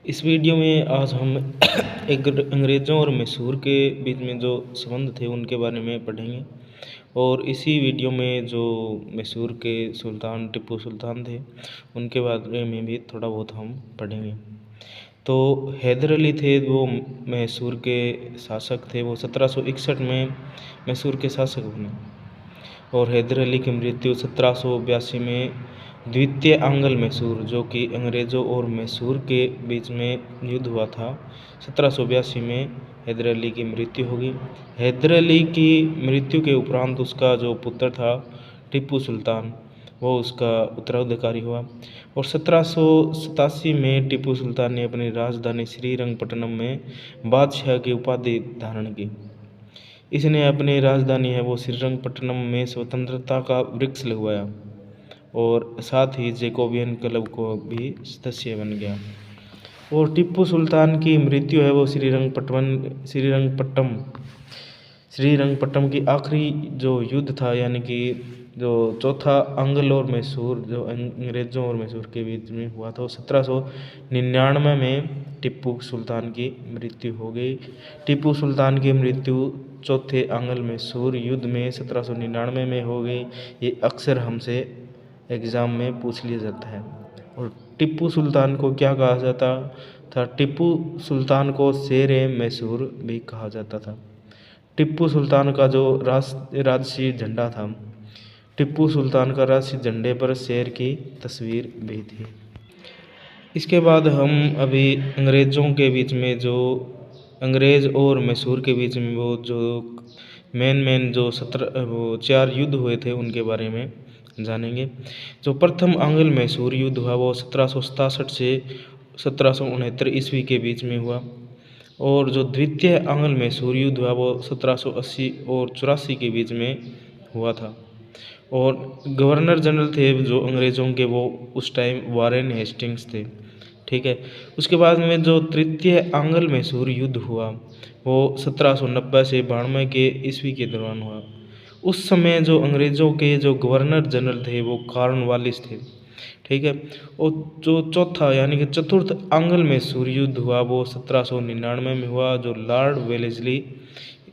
इस वीडियो में आज हम अंग्रेज़ों और मैसूर के बीच में जो संबंध थे उनके बारे में पढ़ेंगे। और इसी वीडियो में जो मैसूर के सुल्तान टिप्पू सुल्तान थे उनके बारे में भी थोड़ा बहुत हम पढ़ेंगे। तो हैदर अली थे, वो मैसूर के शासक थे। वो 1761 में मैसूर के शासक बने और हैदर अली की मृत्यु 1782 में द्वितीय आंग्ल मैसूर, जो कि अंग्रेज़ों और मैसूर के बीच में युद्ध हुआ था, 1782 में हैदर अली की मृत्यु होगी। हैदर अली की मृत्यु के उपरांत उसका जो पुत्र था टिप्पू सुल्तान, वो उसका उत्तराधिकारी हुआ। और 1787 में टिप्पू सुल्तान ने अपनी राजधानी श्रीरंगपट्टनम में बादशाह की उपाधि धारण की। इसने अपनी राजधानी है वो श्रीरंगपट्टनम में स्वतंत्रता का वृक्ष लगवाया और साथ ही जैकोबियन क्लब को भी सदस्य बन गया। और टिप्पू सुल्तान की मृत्यु है वो श्रीरंगपट्टम की आखिरी जो युद्ध था, यानी कि जो चौथा आंग्ल और मैसूर, जो अंग्रेज़ों और मैसूर के बीच में हुआ था, 1799 में टिप्पू सुल्तान की मृत्यु हो गई। टिप्पू सुल्तान की मृत्यु चौथे आंग्ल मैसूर युद्ध में 1799 में हो गई। ये अक्सर हमसे एग्ज़ाम में पूछ लिया जाता है। और टिप्पू सुल्तान को क्या कहा जाता था? टिप्पू सुल्तान को शेर-ए मैसूर भी कहा जाता था। टिप्पू सुल्तान का जो राजसी झंडा था, टिप्पू सुल्तान का राजसी झंडे पर शेर की तस्वीर भी थी। इसके बाद हम अभी अंग्रेज़ों के बीच में, जो अंग्रेज़ और मैसूर के बीच में वो जो मेन जो 4 युद्ध हुए थे उनके बारे में जानेंगे। जो प्रथम आंग्ल मैसूर युद्ध हुआ वो 1767 से 1769 ईस्वी के बीच में हुआ। और जो द्वितीय आंग्ल मैसूर युद्ध हुआ वो 1780 और 84 के बीच में हुआ था। और गवर्नर जनरल थे जो अंग्रेज़ों के, वो उस टाइम वारेन हेस्टिंग्स थे। ठीक है। उसके बाद में जो तृतीय आंग्ल मैसूर युद्ध हुआ वो 1790 से 92 के ईस्वी के दौरान हुआ। उस समय जो अंग्रेज़ों के जो गवर्नर जनरल थे वो कॉर्नवालिस थे। ठीक है। और जो चौथा यानी कि चतुर्थ आंग्ल मैसूर युद्ध हुआ वो 1799 में हुआ। जो लॉर्ड वेलेस्ली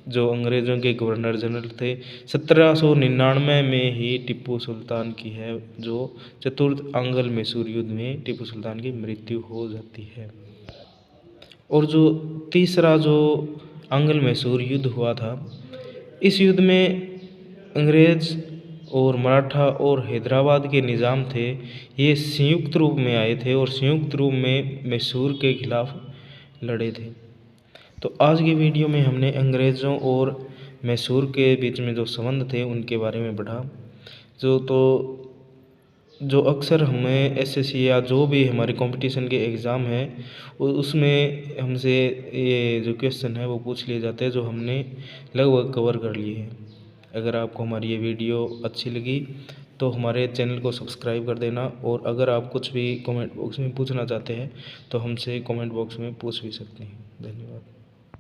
जो अंग्रेज़ों के गवर्नर जनरल थे, 1799 में ही टिप्पू सुल्तान की है जो चतुर्थ आंग्ल मैसूर युद्ध में टिप्पू सुल्तान की मृत्यु हो जाती है। और जो तीसरा जो आंग्ल मैसूर युद्ध हुआ था, इस युद्ध में अंग्रेज़ और मराठा और हैदराबाद के निज़ाम थे, ये संयुक्त रूप में आए थे और संयुक्त रूप में मैसूर के खिलाफ लड़े थे। तो आज की वीडियो में हमने अंग्रेज़ों और मैसूर के बीच में जो संबंध थे उनके बारे में पढ़ा। जो अक्सर हमें एसएससी या जो भी हमारे कंपटीशन के एग्ज़ाम हैं उसमें हमसे ये जो क्वेश्चन है वो पूछ लिए जाते हैं, जो हमने लगभग कवर कर लिए हैं। अगर आपको हमारी ये वीडियो अच्छी लगी तो हमारे चैनल को सब्सक्राइब कर देना। और अगर आप कुछ भी कमेंट बॉक्स में पूछना चाहते हैं तो हमसे कमेंट बॉक्स में पूछ भी सकते हैं। धन्यवाद।